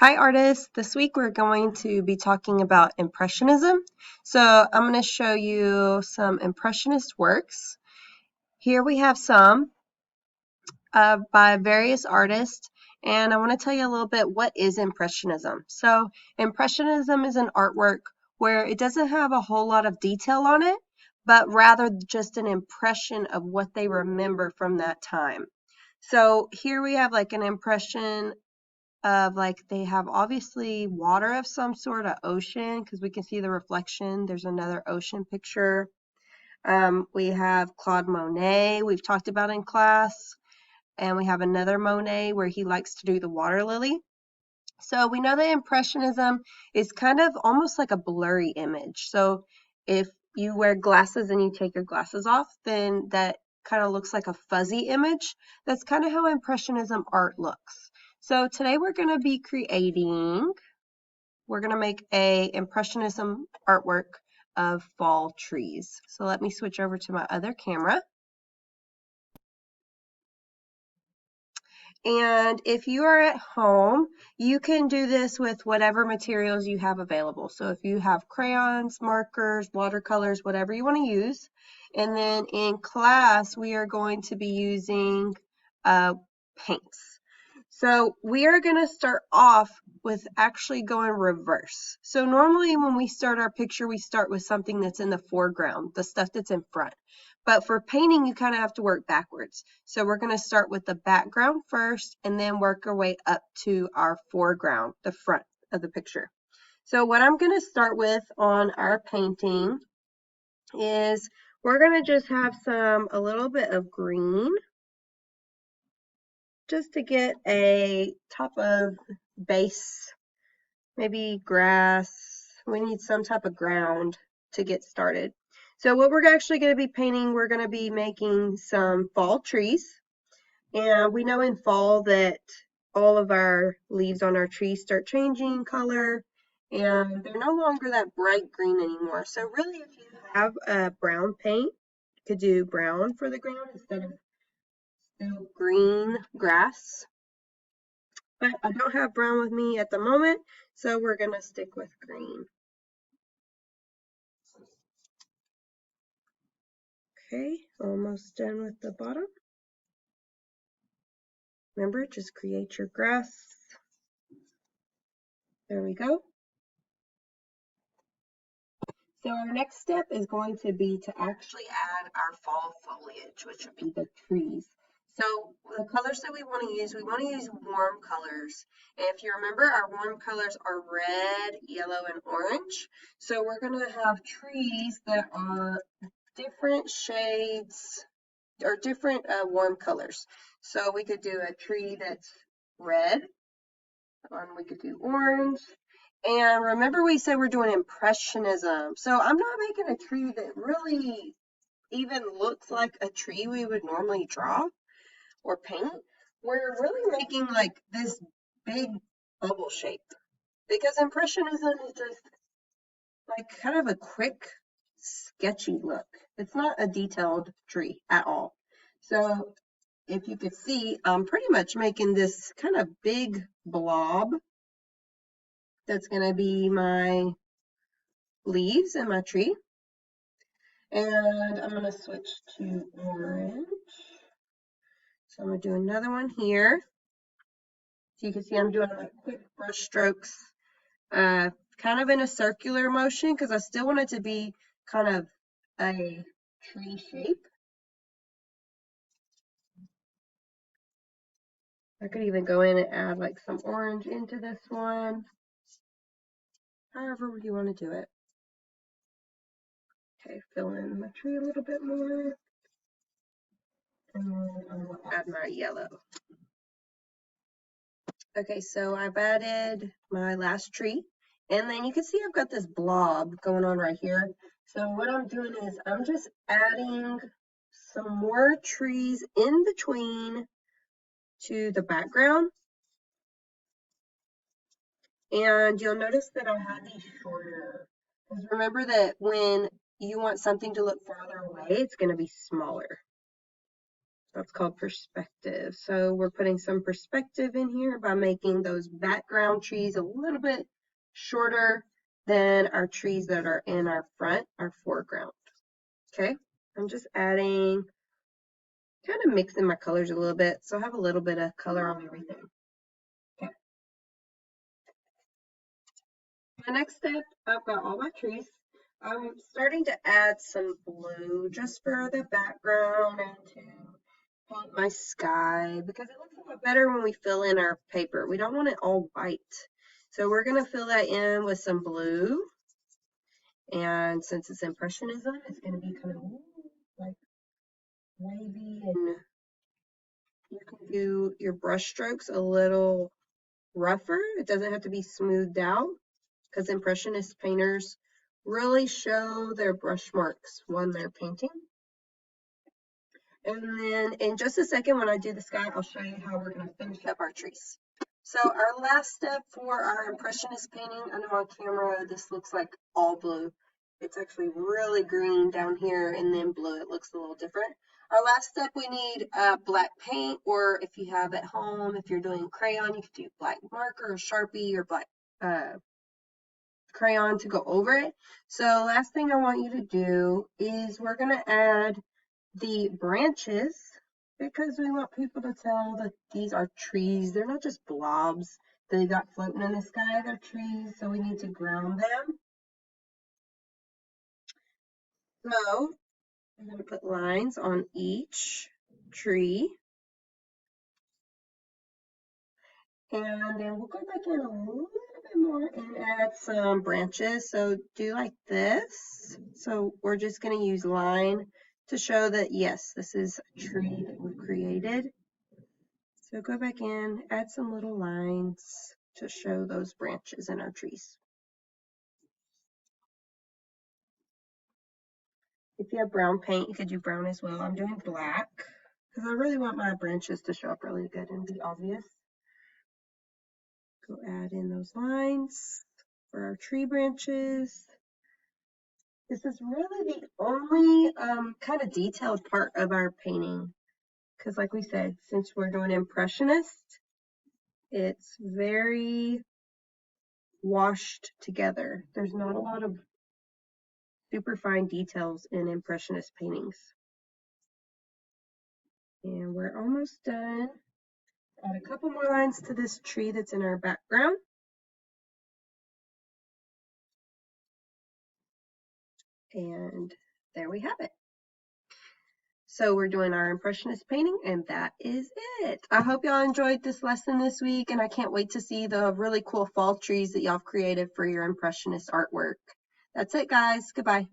Hi artists, this week we're going to be talking about Impressionism. So I'm going to show you some Impressionist works. Here we have some by various artists, and I want to tell you a little bit what is Impressionism. So Impressionism is an artwork where it doesn't have a whole lot of detail on it, but rather just an impression of what they remember from that time. So here we have like an impression of like they have obviously water of some sort of ocean because we can see the reflection. There's another ocean picture. We have Claude Monet, we've talked about in class, and we have another Monet where he likes to do the water lily. So we know that Impressionism is kind of almost like a blurry image. So if you wear glasses and you take your glasses off, then that kind of looks like a fuzzy image. That's kind of how Impressionism art looks. So today we're going to be we're going to make a Impressionism artwork of fall trees. So let me switch over to my other camera. And if you are at home, you can do this with whatever materials you have available. So if you have crayons, markers, watercolors, whatever you want to use. And then in class, we are going to be using paints. So we are going to start off with actually going reverse. So normally when we start our picture, we start with something that's in the foreground, the stuff that's in front. But for painting, you kind of have to work backwards. So we're going to start with the background first and then work our way up to our foreground, the front of the picture. So what I'm going to start with on our painting is we're going to just have a little bit of green just to get a top of base, maybe grass. We need some type of ground to get started. So what we're actually going to be painting, we're going to be making some fall trees. And we know in fall that all of our leaves on our trees start changing color and they're no longer that bright green anymore. So really if you have a brown paint, you could do brown for the ground instead of still green grass. But I don't have brown with me at the moment, so we're going to stick with green. Okay, almost done with the bottom. Remember, just create your grass. There we go. So our next step is going to be to actually add our fall foliage, which would be the trees. So the colors that we want to use warm colors. And if you remember, our warm colors are red, yellow, and orange. So we're going to have trees that are different shades or different warm colors. So we could do a tree that's red, and we could do orange. And remember we said we're doing Impressionism. So I'm not making a tree that really even looks like a tree we would normally draw or paint. We're really making like this big bubble shape because Impressionism is just like kind of a quick, sketchy look. It's not a detailed tree at all. So if you could see, I'm pretty much making this kind of big blob that's going to be my leaves in my tree. And I'm going to switch to orange. So I'm going to do another one here. So you can see I'm doing like quick brush strokes, kind of in a circular motion because I still want it to be kind of a tree shape. I could even go in and add like some orange into this one. However you want to do it. Okay, fill in my tree a little bit more. And then I'm going to add my yellow. Okay, so I've added my last tree. And then you can see I've got this blob going on right here. So what I'm doing is I'm just adding some more trees in between to the background. And you'll notice that I had these shorter. Because remember that when you want something to look farther away, it's going to be smaller. That's called perspective. So we're putting some perspective in here by making those background trees a little bit shorter than our trees that are in our front, our foreground. Okay, I'm just adding, kind of mixing my colors a little bit, so I have a little bit of color on everything. Okay. My next step, I've got all my trees. I'm starting to add some blue just for the background and to paint my sky because it looks a lot better when we fill in our paper. We don't want it all white. So we're going to fill that in with some blue. And since it's Impressionism, it's going to be kind of like wavy, and you can do your brush strokes a little rougher. It doesn't have to be smoothed out because Impressionist painters really show their brush marks when they're painting. And then in just a second, when I do the sky, I'll show you how we're going to finish up our trees. So our last step for our Impressionist painting, I know on camera this looks like all blue. It's actually really green down here and then blue. It looks a little different. Our last step, we need black paint, or if you have at home, if you're doing crayon, you could do black marker or Sharpie or black crayon to go over it. So last thing I want you to do is we're going to add the branches because we want people to tell that these are trees. They're not just blobs that they got floating in the sky. They're trees, so we need to ground them. So I'm going to put lines on each tree. And then we'll go back in a little bit more and add some branches. So do like this. So we're just going to use line to show that, yes, this is a tree that we've created. So go back in, add some little lines to show those branches in our trees. If you have brown paint, you could do brown as well. I'm doing black because I really want my branches to show up really good and be obvious. Go add in those lines for our tree branches. This is really the only kind of detailed part of our painting because like we said, since we're doing Impressionist, it's very washed together. There's not a lot of super fine details in Impressionist paintings. And we're almost done. Add a couple more lines to this tree that's in our background. And there we have it. So we're doing our Impressionist painting, and that is it. I hope y'all enjoyed this lesson this week, and I can't wait to see the really cool fall trees that y'all have created for your Impressionist artwork. That's it, guys. Goodbye.